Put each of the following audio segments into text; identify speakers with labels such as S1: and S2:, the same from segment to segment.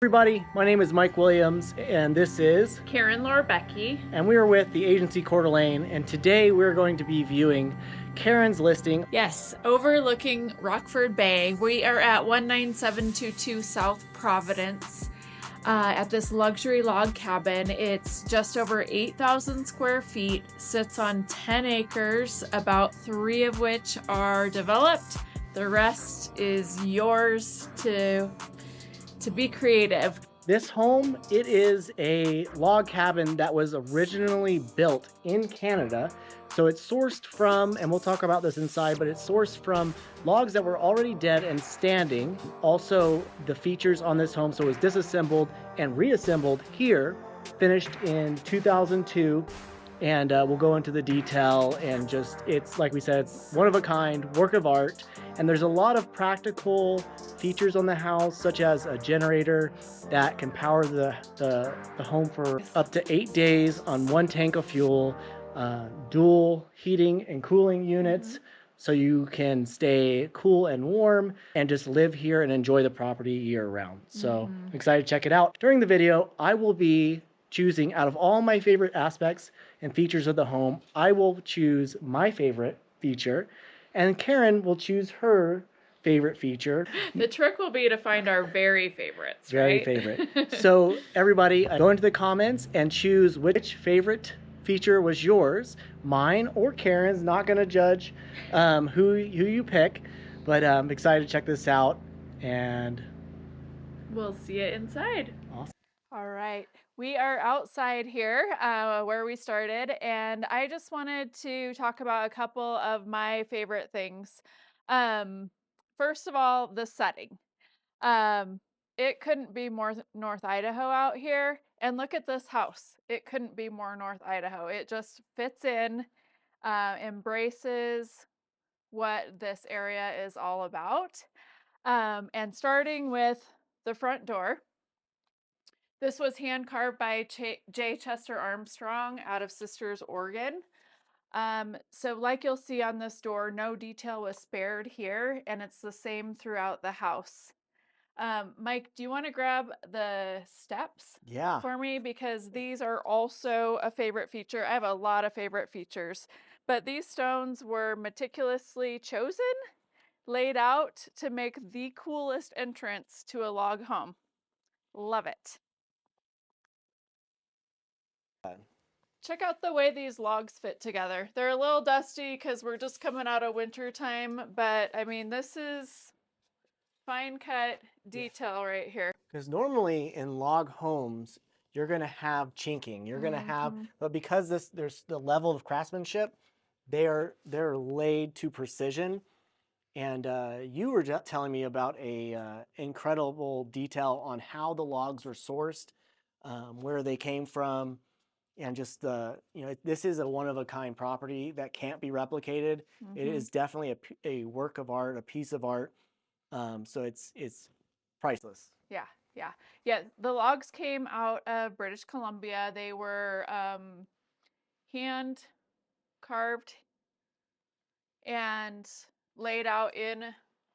S1: Everybody, my name is Mike Williams and this is
S2: Karen Becky,
S1: and we are with the agency Coeur Alene, and today we're going to be viewing Karen's listing.
S2: Yes, overlooking Rockford Bay. We are at 19722 South Providence at this luxury log cabin. It's just over 8,000 square feet, sits on 10 acres, about 3 of which are developed. The rest is yours to be creative.
S1: This home, it is a log cabin that was originally built in Canada. So it's sourced from, and we'll talk about this inside, but it's sourced from logs that were already dead and standing. Also, the features on this home, so it was disassembled and reassembled here, finished in 2002. And we'll go into the detail, and just, it's like we said, it's one of a kind, work of art. And there's a lot of practical features on the house, such as a generator that can power the home for up to 8 days on 1 tank of fuel, dual heating and cooling units, so you can stay cool and warm and just live here and enjoy the property year round. So excited to check it out. During the video, I will be choosing out of all my favorite aspects and features of the home. I will choose my favorite feature, and Karen will choose her favorite feature.
S2: The trick will be to find our very favorites,
S1: very
S2: right?
S1: favorite. So everybody, go into the comments and choose which favorite feature was yours. Mine or Karen's, not gonna judge who you pick, but I'm excited to check this out, and
S2: we'll see it inside.
S1: Awesome.
S2: All right. We are outside here where we started, and I just wanted to talk about a couple of my favorite things. First of all, the setting. It couldn't be more North Idaho out here. And look at this house. It couldn't be more North Idaho. It just fits in, embraces what this area is all about. And starting with the front door. This was hand carved by J. Chester Armstrong out of Sisters, Oregon. So like you'll see on this door, no detail was spared here, and it's the same throughout the house. Mike, do you want to grab the steps for me? Because these are also a favorite feature. I have a lot of favorite features, but these stones were meticulously chosen, laid out to make the coolest entrance to a log home. Love it. Check out the way these logs fit together. They're a little dusty because we're just coming out of winter time, but I mean, this is fine cut detail right here.
S1: Because normally in log homes, you're gonna have chinking. You're gonna have, but because there's the level of craftsmanship, they're laid to precision. And you were just telling me about a incredible detail on how the logs were sourced, where they came from. And just this is a one-of-a-kind property that can't be replicated. It is definitely a work of art, a piece of art. So it's priceless.
S2: Yeah. The logs came out of British Columbia. They were hand carved and laid out in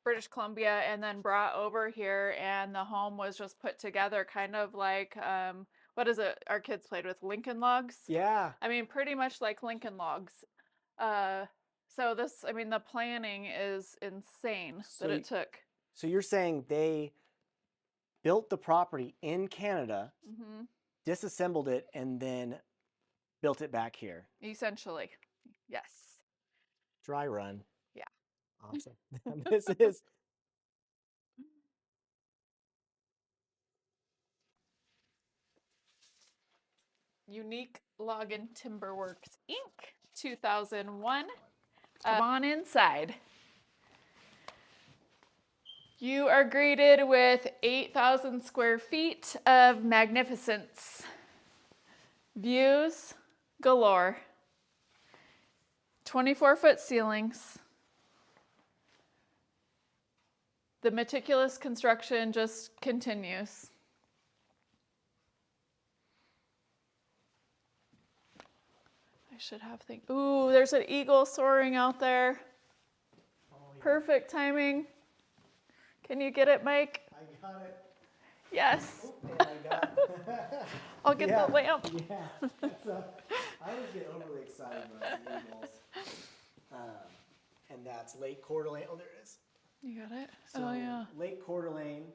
S2: British Columbia, and then brought over here. And the home was just put together, kind of like what is it our kids played with? Lincoln logs?
S1: Yeah.
S2: I mean, pretty much like Lincoln logs. So this, I mean, the planning is insane that it took.
S1: So you're saying they built the property in Canada, disassembled it, and then built it back here?
S2: Essentially, yes.
S1: Dry run.
S2: Yeah.
S1: Awesome. This is...
S2: Unique Log and Timber Works, Inc., 2001. Come on inside. You are greeted with 8,000 square feet of magnificence. Views galore. 24-foot ceilings. The meticulous construction just continues. I should have things. Ooh, there's an eagle soaring out there. Oh, yeah. Perfect timing. Can you get it, Mike?
S1: I got it.
S2: Yes.
S1: Oh,
S2: I'll get the lamp.
S1: Yeah, that's, I always get overly excited when I see emails. And that's Lake Coeur d'Alene. Oh, there it is.
S2: You got it?
S1: So,
S2: oh, yeah.
S1: Lake Coeur d'Alene,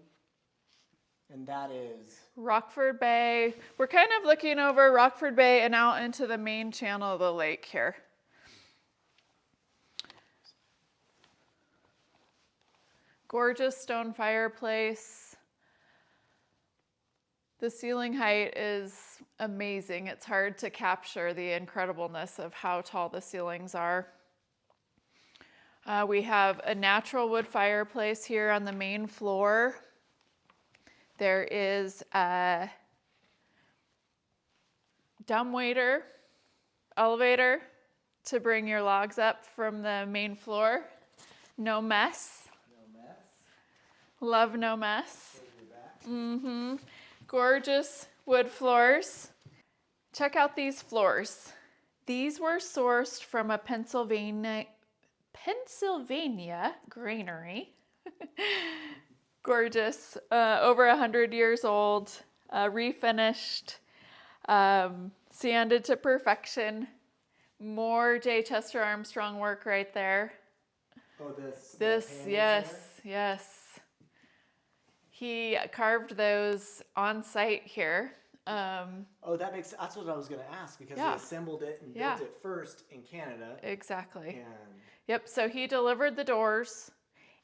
S1: and that is...
S2: Rockford Bay. We're kind of looking over Rockford Bay and out into the main channel of the lake here. Gorgeous stone fireplace. The ceiling height is amazing. It's hard to capture the incredibleness of how tall the ceilings are. We have a natural wood fireplace here on the main floor. There is a dumbwaiter elevator to bring your logs up from the main floor. No mess.
S1: No mess.
S2: Love no mess. Gorgeous wood floors. Check out these floors. These were sourced from a Pennsylvania granary. Gorgeous, over 100 years old, refinished, sanded to perfection. More J. Chester Armstrong work right there.
S1: Oh,
S2: Yes. He carved those on site here.
S1: That's what I was going to ask, because he assembled it and built it first in Canada.
S2: Exactly. Yep, so he delivered the doors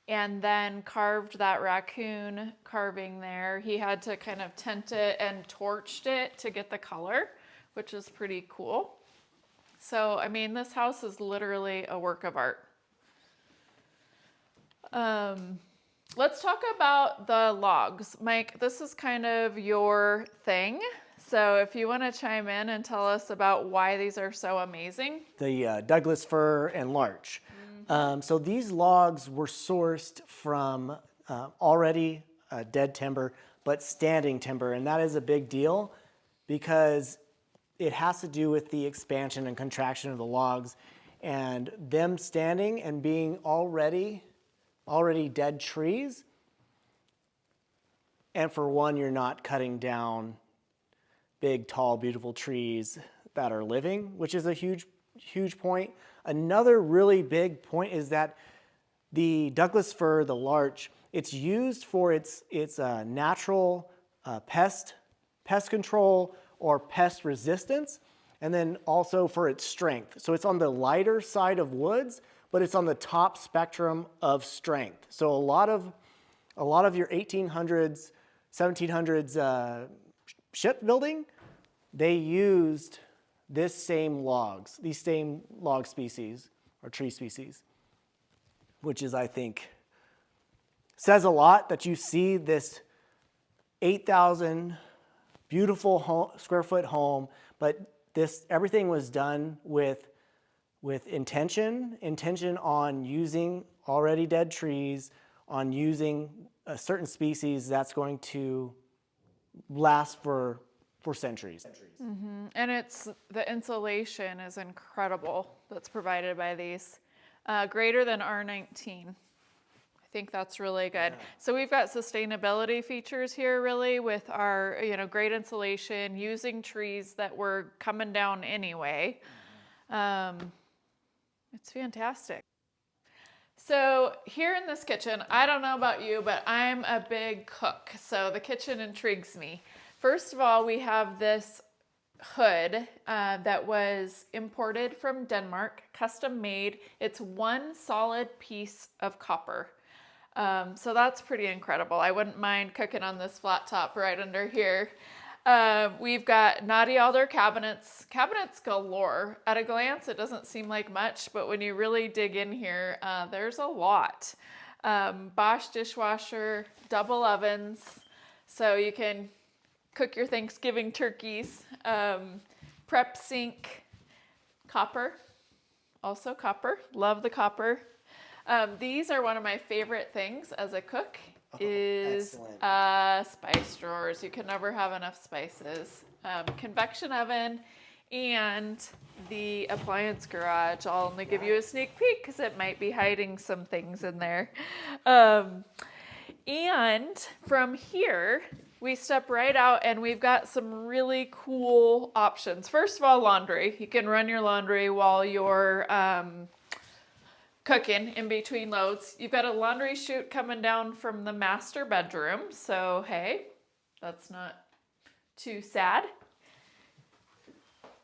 S2: and then carved that raccoon carving there. He had to kind of tint it and torched it to get the color, which is pretty cool. So, I mean, this house is literally a work of art. Let's talk about the logs. Mike, this is kind of your thing. So if you want to chime in and tell us about why these are so amazing.
S1: The Douglas fir and larch. So these logs were sourced from already dead timber, but standing timber. And that is a big deal because it has to do with the expansion and contraction of the logs, and them standing and being already dead trees. And for one, you're not cutting down big, tall, beautiful trees that are living, which is a huge point. Another really big point is that the Douglas fir, the larch, it's used for its natural pest control or pest resistance, and then also for its strength. So it's on the lighter side of woods, but it's on the top spectrum of strength. So a lot of your 1800s, 1700s shipbuilding, they used these same log species or tree species, which is, I think, says a lot that you see this 8,000 beautiful square foot home, but everything was done with intention on using already dead trees, on using a certain species that's going to last for centuries.
S2: Mm-hmm. And the insulation is incredible that's provided by these. Greater than R19. I think that's really good. Yeah. So we've got sustainability features here really with our great insulation, using trees that were coming down anyway. It's fantastic. So here in this kitchen, I don't know about you, but I'm a big cook, so the kitchen intrigues me. First of all, we have this hood that was imported from Denmark, custom made. It's one solid piece of copper. So that's pretty incredible. I wouldn't mind cooking on this flat top right under here. We've got Naughty Alder cabinets galore. At a glance, it doesn't seem like much, but when you really dig in here, there's a lot. Bosch dishwasher, double ovens, so you can cook your Thanksgiving turkeys. Prep sink, copper, also copper, love the copper. These are one of my favorite things as a cook. Spice drawers. You can never have enough spices. Convection oven and the appliance garage. I'll only give you a sneak peek because it might be hiding some things in there. And from here, we step right out and we've got some really cool options. First of all, laundry. You can run your laundry while you're cooking in between loads. You've got a laundry chute coming down from the master bedroom. So, hey, that's not too sad.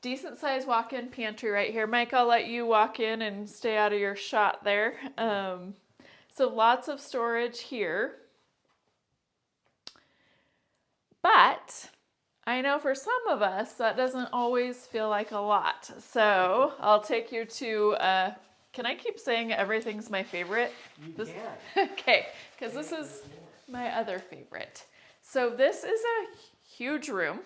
S2: Decent sized walk-in pantry right here. Mike, I'll let you walk in and stay out of your shot there. So lots of storage here. But I know for some of us that doesn't always feel like a lot. So I'll take you to, can I keep saying everything's my favorite?
S1: You can.
S2: Okay, because this is my other favorite. So this is a huge room.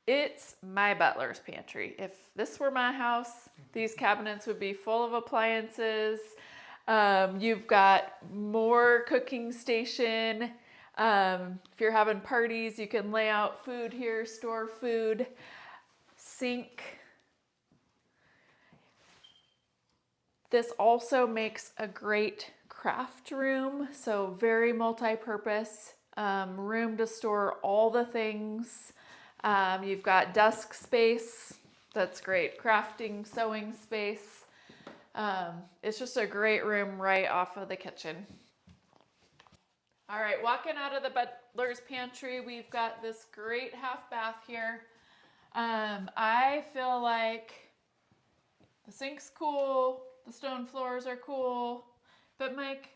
S2: It's my butler's pantry. If this were my house, these cabinets would be full of appliances. You've got more cooking station. If you're having parties, you can lay out food here, store food, sink. This also makes a great craft room, so very multi-purpose, room to store all the things. You've got desk space, that's great, crafting, sewing space. It's just a great room right off of the kitchen. All right, walking out of the butler's pantry, we've got this great half bath here. I feel like the sink's cool, the stone floors are cool, but Mike,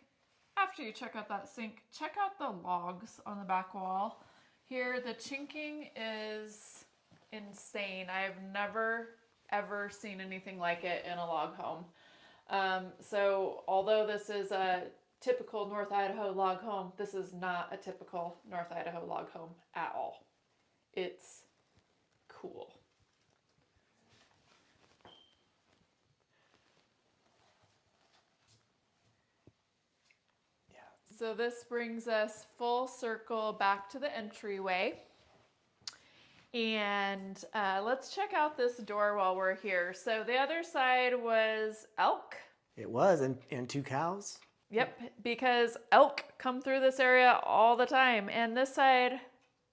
S2: after you check out that sink, check out the logs on the back wall. Here, the chinking is insane. I have never, ever seen anything like it in a log home. So although this is a typical North Idaho log home, this is not a typical North Idaho log home at all. It's cool. Yeah. So this brings us full circle back to the entryway. And let's check out this door while we're here. So the other side was elk.
S1: It was, and 2 cows.
S2: Yep, because elk come through this area all the time. And this side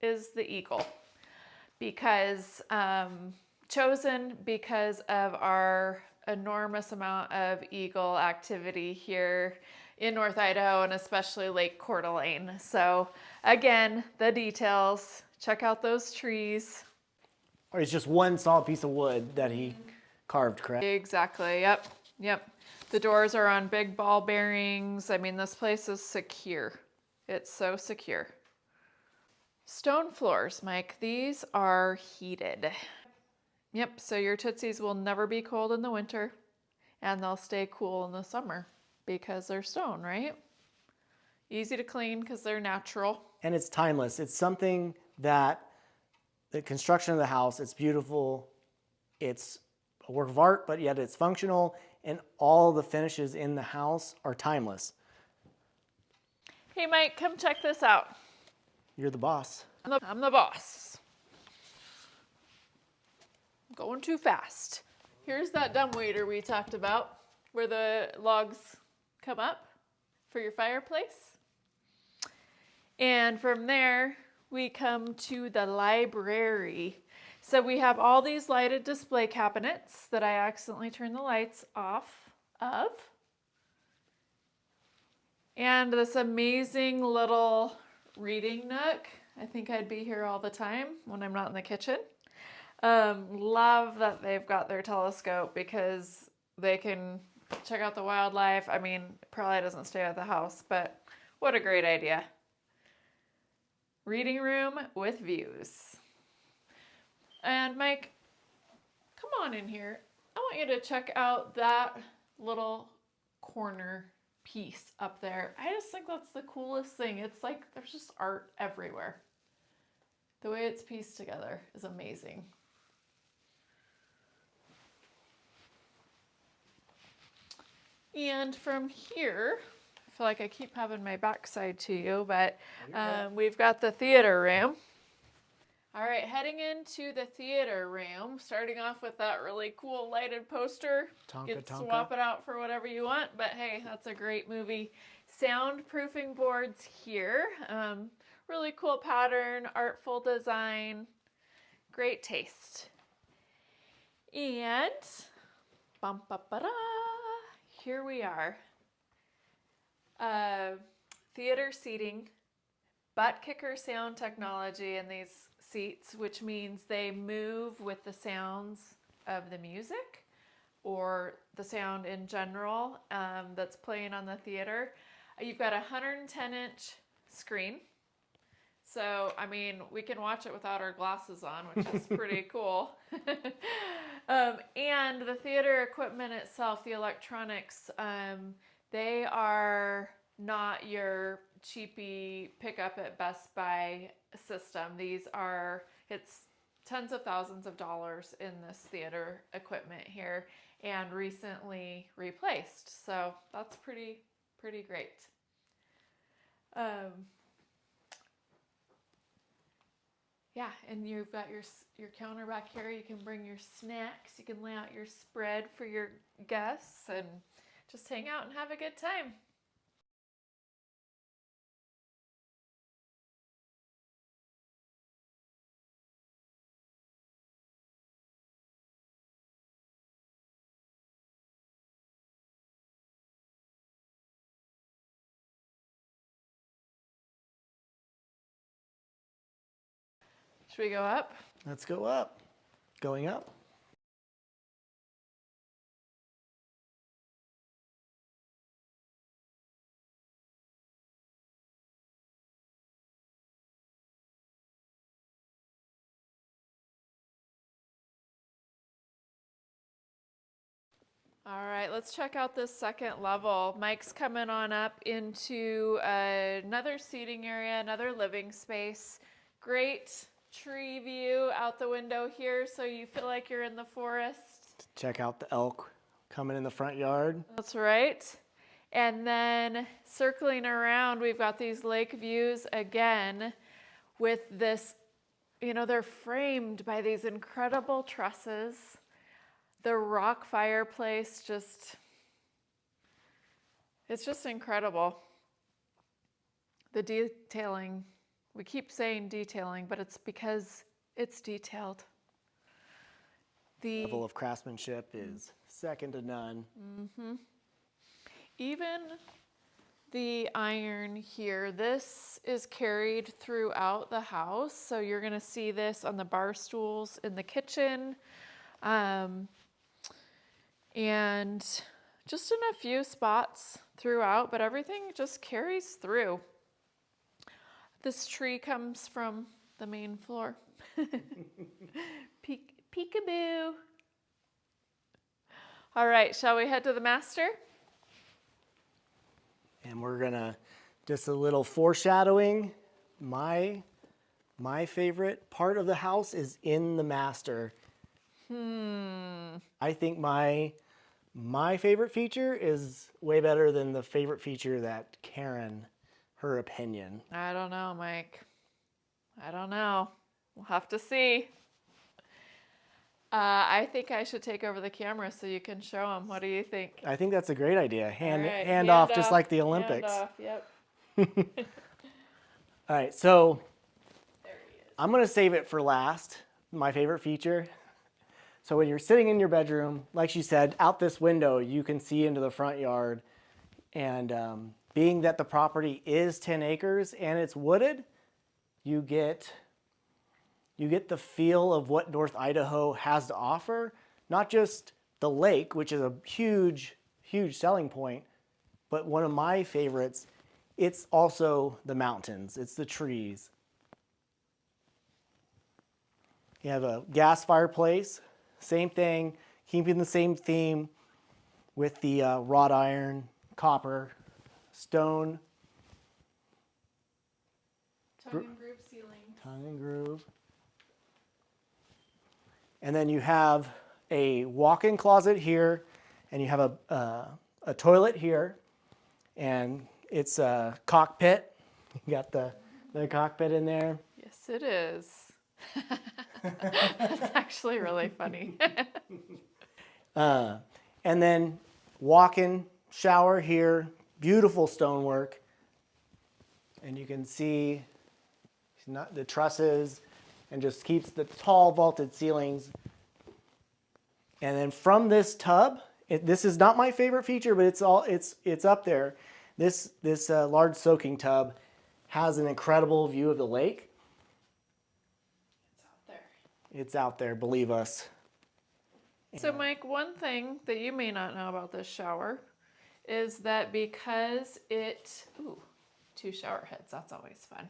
S2: is the eagle, because chosen because of our enormous amount of eagle activity here in North Idaho, and especially Lake Coeur d'Alene. So again, the details, check out those trees.
S1: Or it's just one solid piece of wood that he carved, correct?
S2: Exactly, yep. The doors are on big ball bearings. I mean, this place is secure. It's so secure. Stone floors, Mike, these are heated. Yep, so your Tootsies will never be cold in the winter, and they'll stay cool in the summer because they're stone, right? Easy to clean because they're natural.
S1: And it's timeless. It's something that the construction of the house, it's beautiful. It's a work of art, but yet it's functional, and all the finishes in the house are timeless.
S2: Hey, Mike, come check this out.
S1: You're the boss.
S2: I'm the boss. I'm going too fast. Here's that dumbwaiter we talked about, where the logs come up for your fireplace. And from there, we come to the library. So we have all these lighted display cabinets that I accidentally turned the lights off of. And this amazing little reading nook. I think I'd be here all the time when I'm not in the kitchen. Love that they've got their telescope because they can check out the wildlife. I mean, it probably doesn't stay at the house, but what a great idea. Reading room with views. And Mike, come on in here. I want you to check out that little corner piece up there. I just think that's the coolest thing. It's like there's just art everywhere. The way it's pieced together is amazing. And from here, I feel like I keep having my backside to you, but we've got the theater room. All right, heading into the theater room, starting off with that really cool lighted poster.
S1: Tonka,
S2: You can
S1: Tonka.
S2: swap it out for whatever you want, but hey, that's a great movie. Soundproofing boards here. Really cool pattern, artful design, great taste. And bum, ba, ba, da, here we are. Theater seating, butt kicker sound technology in these seats, which means they move with the sounds of the music or the sound in general that's playing on the theater. You've got a 110-inch screen. So, I mean, we can watch it without our glasses on, which is pretty cool. And the theater equipment itself, the electronics, they are not your cheapy pick up at Best Buy system. It's tens of thousands of dollars in this theater equipment here and recently replaced. So that's pretty great. Yeah, and you've got your counter back here. You can bring your snacks. You can lay out your spread for your guests and just hang out and have a good time. Should we go up?
S1: Let's go up. Going up.
S2: All right, let's check out this second level. Mike's coming on up into another seating area, another living space. Great tree view out the window here, so you feel like you're in the forest.
S1: Check out the elk coming in the front yard.
S2: That's right. And then circling around, we've got these lake views again with this, they're framed by these incredible trusses. The rock fireplace it's just incredible. The detailing, we keep saying detailing, but it's because it's detailed. The
S1: level of craftsmanship is second to none.
S2: Mm-hmm. Even the iron here, this is carried throughout the house. So you're going to see this on the bar stools in the kitchen. And just in a few spots throughout, but everything just carries through. This tree comes from the main floor. Peekaboo. All right, shall we head to the master?
S1: And we're gonna, just a little foreshadowing, my favorite part of the house is in the master. I think my favorite feature is way better than the favorite feature that Karen, her opinion.
S2: I don't know, Mike. I don't know. We'll have to see. I think I should take over the camera so you can show them. What do you think?
S1: I think that's a great idea. Hand
S2: right,
S1: hand off, just like the Olympics.
S2: Hand off, yep.
S1: All right, so
S2: There he is.
S1: I'm gonna save it for last, my favorite feature. So when you're sitting in your bedroom, like she said, out this window, you can see into the front yard. And being that the property is 10 acres and it's wooded, you get the feel of what North Idaho has to offer. Not just the lake, which is a huge, huge selling point, but one of my favorites, it's also the mountains, it's the trees. You have a gas fireplace, same thing, keeping the same theme with the wrought iron, copper, stone.
S2: Tongue and groove ceiling.
S1: Tongue and groove. And then you have a walk-in closet here, and you have a toilet here, and it's a cockpit. You got the cockpit in there.
S2: Yes, it is. That's actually really funny.
S1: And then walk-in shower here, beautiful stonework. And you can see the trusses and just keeps the tall vaulted ceilings. And then from this tub, this is not my favorite feature, but it's up there. This large soaking tub has an incredible view of the lake.
S2: It's out there.
S1: It's out there, believe us.
S2: So Mike, one thing that you may not know about this shower is that because two shower heads, that's always fun.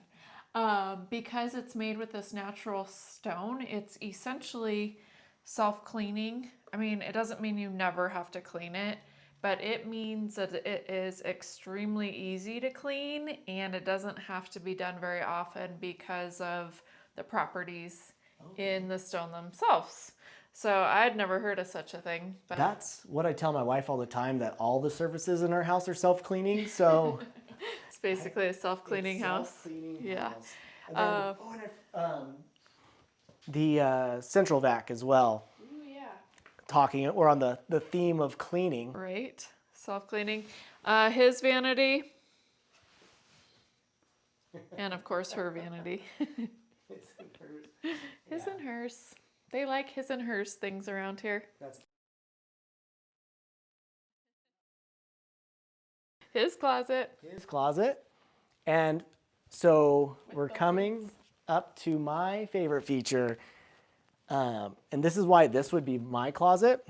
S2: Because it's made with this natural stone, it's essentially self-cleaning. I mean, it doesn't mean you never have to clean it, but it means that it is extremely easy to clean and it doesn't have to be done very often because of the properties in the stone themselves. So I'd never heard of such a thing. But
S1: that's what I tell my wife all the time, that all the surfaces in our house are self-cleaning. So
S2: it's basically a self-cleaning house.
S1: Self-cleaning
S2: Yeah.
S1: house. And then, the central vac as well.
S2: Ooh, yeah.
S1: We're on the theme of cleaning.
S2: Right. Self-cleaning. His vanity. And of course her vanity. His and hers. They like his and hers things around here. His closet.
S1: His closet. And so we're coming up to my favorite feature. And this is why this would be my closet.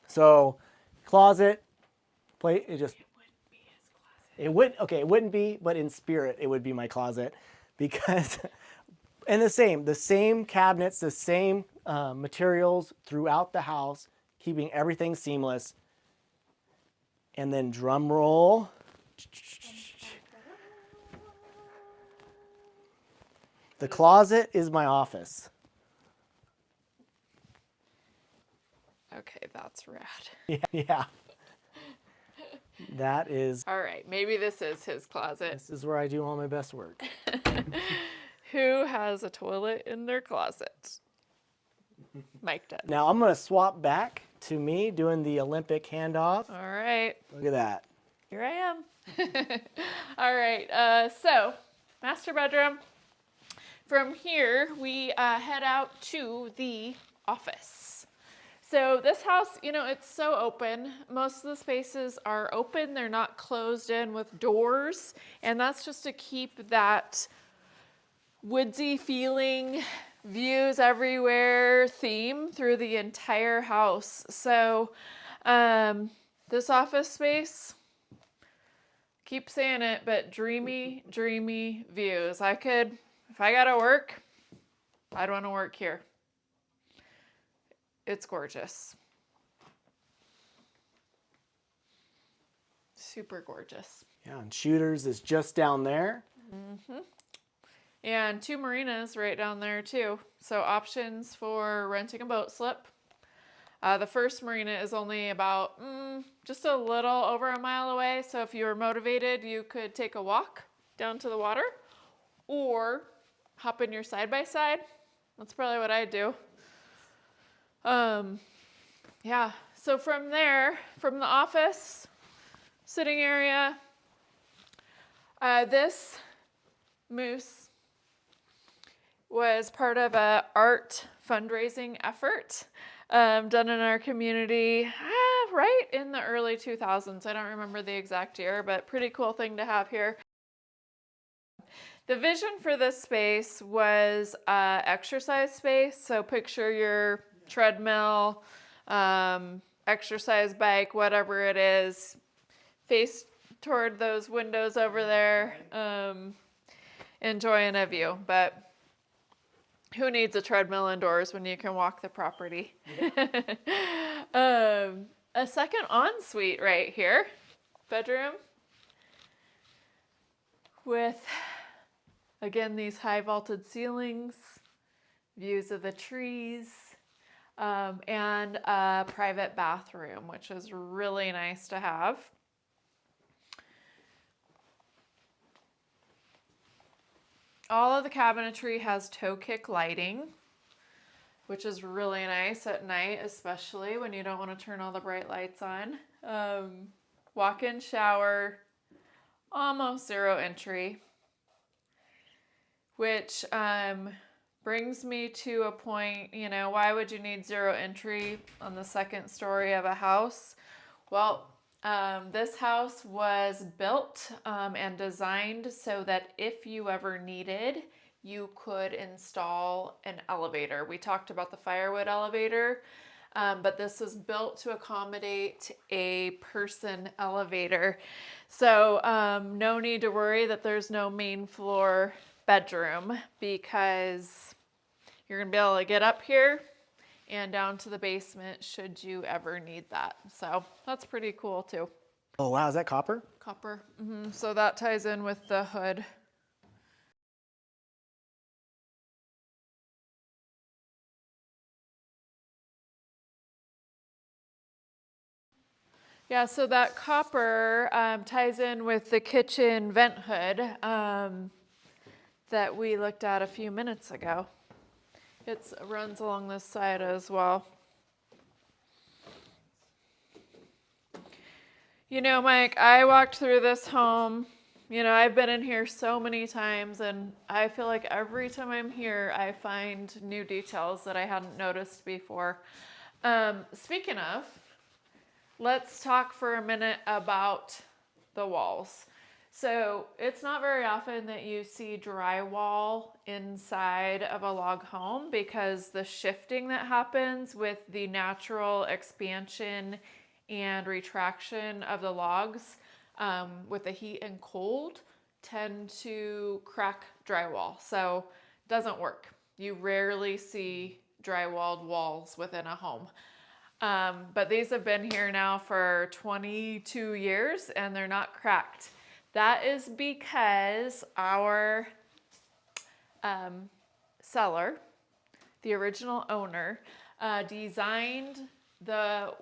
S1: So closet, plate, it just... It wouldn't be, but in spirit, it would be my closet because, and the same cabinets, the same materials throughout the house, keeping everything seamless. And then drum roll. The closet is my office.
S2: Okay, that's rad.
S1: Yeah. That is...
S2: All right, maybe this is his closet.
S1: This is where I do all my best work.
S2: Who has a toilet in their closet? Mike does.
S1: Now I'm going to swap back to me doing the Olympic handoff.
S2: All right.
S1: Look at that.
S2: Here I am. All right, so master bedroom. From here, we head out to the office. So this house, it's so open. Most of the spaces are open. They're not closed in with doors. And that's just to keep that woodsy feeling, views everywhere theme through the entire house. So this office space, keep saying it, but dreamy, dreamy views. If I gotta work, I'd want to work here. It's gorgeous. Super gorgeous.
S1: Yeah, and Shooters is just down there.
S2: Mm-hmm. And 2 marinas right down there too. So options for renting a boat slip. The first marina is only about just a little over a mile away. So if you were motivated, you could take a walk down to the water or hop in your side-by-side. That's probably what I'd do. Yeah, so from there, from the office, sitting area, this moose was part of a art fundraising effort done in our community right in the early 2000s. I don't remember the exact year, but pretty cool thing to have here. The vision for this space was exercise space. So picture your treadmill, exercise bike, whatever it is, face toward those windows over there, enjoying a view. But who needs a treadmill indoors when you can walk the property? Yeah. A second ensuite right here, bedroom, with, again, these high vaulted ceilings, views of the trees, and a private bathroom, which is really nice to have. All of the cabinetry has toe kick lighting, which is really nice at night, especially when you don't want to turn all the bright lights on. Walk-in shower, almost zero entry, which brings me to a point, you know, why would you need zero entry on the second story of a house? Well, this house was built and designed so that if you ever needed, you could install an elevator. We talked about the firewood elevator, but this was built to accommodate a person elevator. So no need to worry that there's no main floor bedroom, because you're gonna be able to get up here and down to the basement should you ever need that. So that's pretty cool too.
S1: Oh wow, is that copper?
S2: Copper. So that ties in with the hood. Yeah, so that copper ties in with the kitchen vent hood that we looked at a few minutes ago. It runs along this side as well. You know, Mike, I walked through this home. You know, I've been in here so many times, and I feel like every time I'm here, I find new details that I hadn't noticed before. Speaking of, let's talk for a minute about the walls. So it's not very often that you see drywall inside of a log home, because the shifting that happens with the natural expansion and retraction of the logs with the heat and cold tend to crack drywall. So it doesn't work. You rarely see drywalled walls within a home. But these have been here now for 22 years and they're not cracked. That is because our seller, the original owner, designed the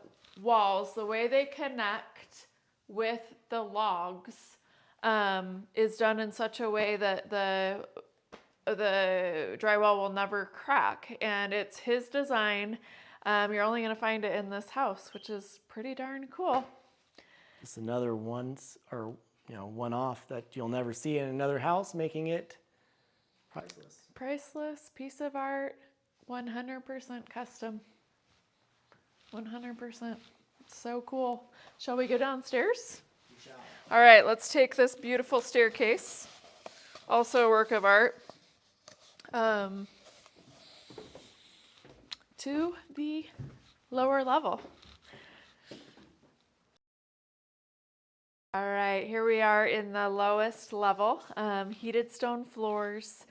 S2: walls, the way they connect with the logs is done in such a way that the drywall will never crack. And it's his design. You're only going to find it in this house, which is pretty darn cool.
S1: It's another one-off that you'll never see in another house, making it priceless.
S2: Priceless piece of art, 100% custom. 100%. It's so cool. Shall we go downstairs?
S1: We shall.
S2: All right, let's take this beautiful staircase, also a work of art, to the lower level. All right, here we are in the lowest level, heated stone floors.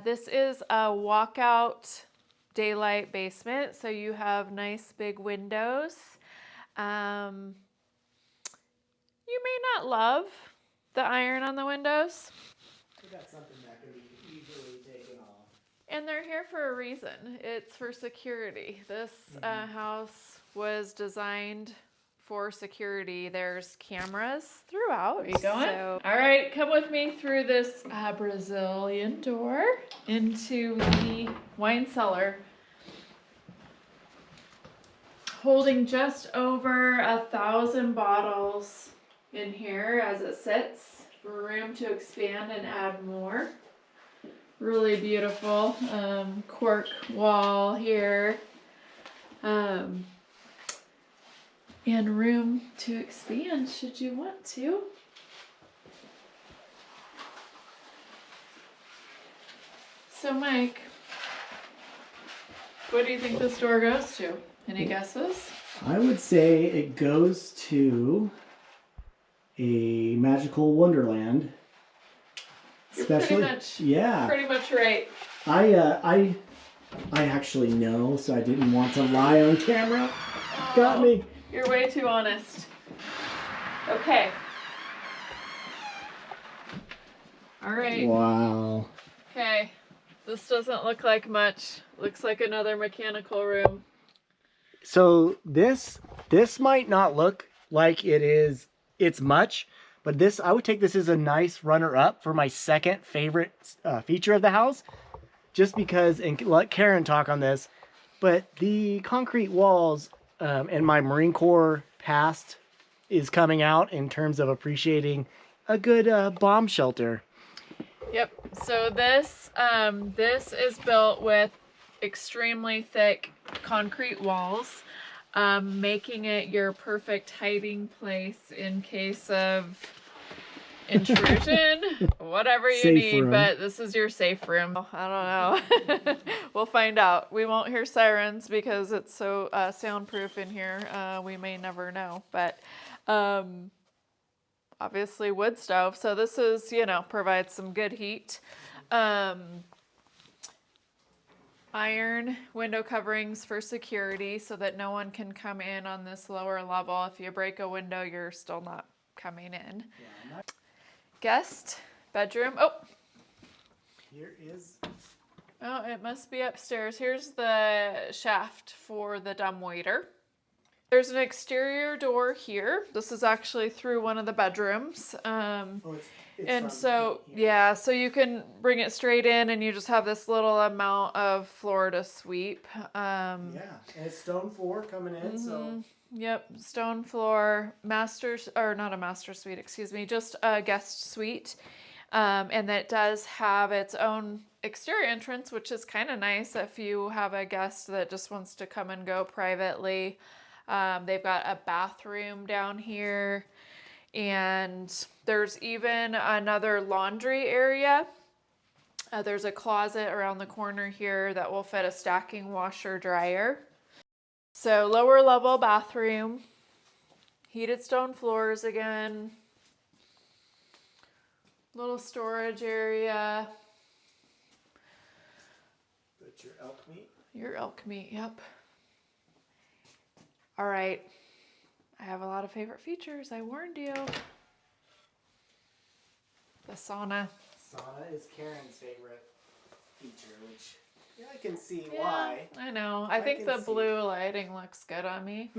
S2: This is a walkout daylight basement, so you have nice big windows. You may not love the iron on the windows.
S1: We got something that can be easily taken off.
S2: And they're here for a reason. It's for security. This house was designed for security. There's cameras throughout. Are you going? So, all right, come with me through this Brazilian door into the wine cellar. Holding just over 1,000 bottles in here as it sits. Room to expand and add more. Really beautiful cork wall here. And room to expand should you want to. So Mike, what do you think this door goes to? Any guesses?
S1: I would say it goes to a magical wonderland.
S2: You're pretty much right.
S1: I actually know, so I didn't want to lie on camera.
S2: Oh,
S1: Got me.
S2: You're way too honest. Okay. All right.
S1: Wow.
S2: Okay. This doesn't look like much. Looks like another mechanical room.
S1: So this might not look like it's much, but I would take this as a nice runner-up for my second favorite feature of the house, just because, and let Karen talk on this, but the concrete walls and my Marine Corps past is coming out in terms of appreciating a good bomb shelter.
S2: Yep. So this is built with extremely thick concrete walls, making it your perfect hiding place in case of intrusion, whatever you
S1: Safe
S2: need.
S1: room.
S2: But this is your safe room. I don't know. We'll find out. We won't hear sirens because it's so soundproof in here. We may never know, but obviously wood stove. So this is, provides some good heat. Iron window coverings for security so that no one can come in on this lower level. If you break a window, you're still not coming in. Yeah, guest bedroom. Oh,
S1: here is.
S2: Oh, it must be upstairs. Here's the shaft for the dumbwaiter. There's an exterior door here. This is actually through one of the bedrooms. And so, yeah, so you can bring it straight in and you just have this little amount of floor to sweep.
S1: Yeah, and it's stone floor coming in, so.
S2: Yep, stone floor, not a master suite, excuse me, just a guest suite. And that does have its own exterior entrance, which is kind of nice if you have a guest that just wants to come and go privately. They've got a bathroom down here, and there's even another laundry area. There's a closet around the corner here that will fit a stacking washer dryer. So lower level bathroom, heated stone floors again, little storage area.
S1: Put your elk meat.
S2: Your elk meat, yep. All right. I have a lot of favorite features. I warned you. The sauna.
S1: Sauna is Karen's favorite feature, which I can see why.
S2: I know. I think the blue lighting looks good on me.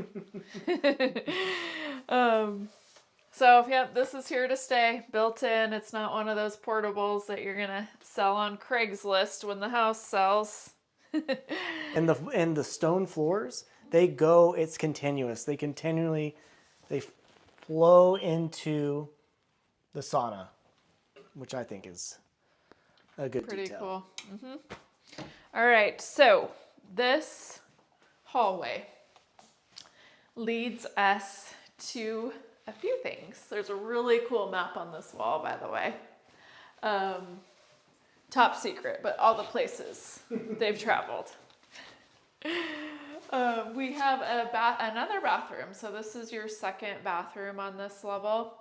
S2: So yeah, this is here to stay, built in. It's not one of those portables that you're gonna sell on Craigslist when the house sells.
S1: And the stone floors, it's continuous. They flow into the sauna, which I think is a good
S2: Pretty
S1: detail.
S2: cool. All right, so this hallway leads us to a few things. There's a really cool map on this wall, by the way. Top secret, but all the places they've traveled. We have another bathroom. So this is your second bathroom on this level.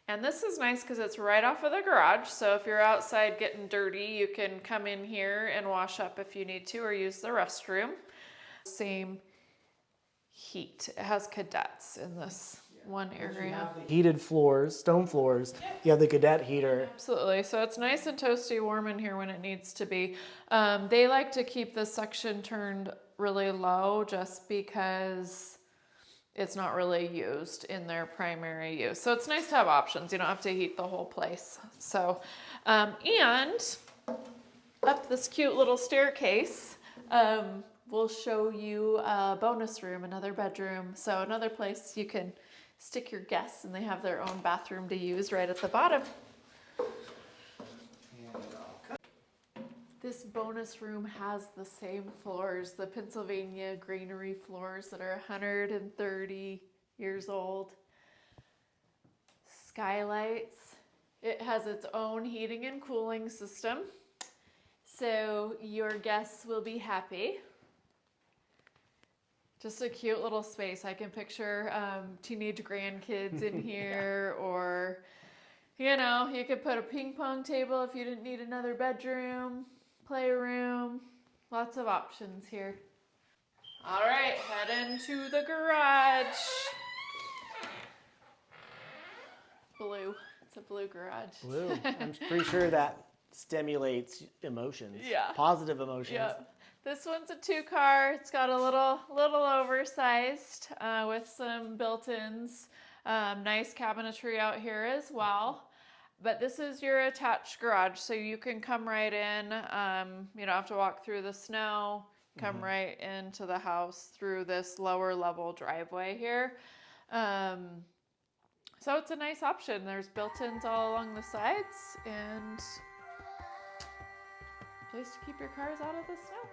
S2: And this is nice because it's right off of the garage. So if you're outside getting dirty, you can come in here and wash up if you need to, or use the restroom. Same heat. It has cadets in this one area.
S1: You have the heated floors, stone floors. Yep. You have the cadet heater.
S2: Absolutely. So it's nice and toasty warm in here when it needs to be. They like to keep this section turned really low just because it's not really used in their primary use. So it's nice to have options. You don't have to heat the whole place. So, and up this cute little staircase, we'll show you a bonus room, another bedroom. So another place you can stick your guests and they have their own bathroom to use right at the bottom. This bonus room has the same floors, the Pennsylvania granary floors that are 130 years old. Skylights. It has its own heating and cooling system, so your guests will be happy. Just a cute little space. I can picture teenage grandkids in here, or, you could put a ping pong table if you didn't need another bedroom. Playroom, lots of options here. All right, head into the garage. Blue, it's a blue garage.
S1: Blue, I'm pretty sure that stimulates emotions.
S2: Yeah.
S1: Positive emotions.
S2: Yep. This one's a 2-car. It's got a little oversized with some built-ins. Nice cabinetry out here as well. But this is your attached garage, so you can come right in. You don't have to walk through the snow. Come right into the house through this lower level driveway here. So it's a nice option. There's built-ins all along the sides and a place to keep your cars out of the snow.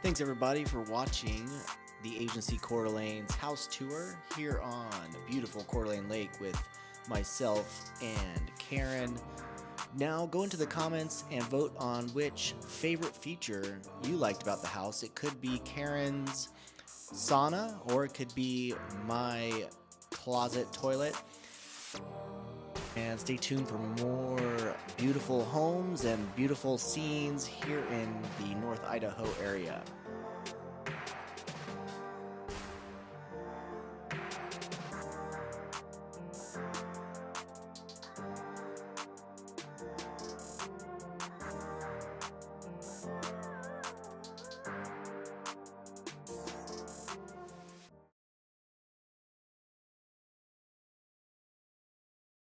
S3: Thanks everybody for watching the agency Coeur d'Alene's house tour here on beautiful Coeur d'Alene Lake with myself and Karen. Now go into the comments and vote on which favorite feature you liked about the house. It could be Karen's sauna or it could be my closet toilet. And stay tuned for more beautiful homes and beautiful scenes here in the North Idaho area.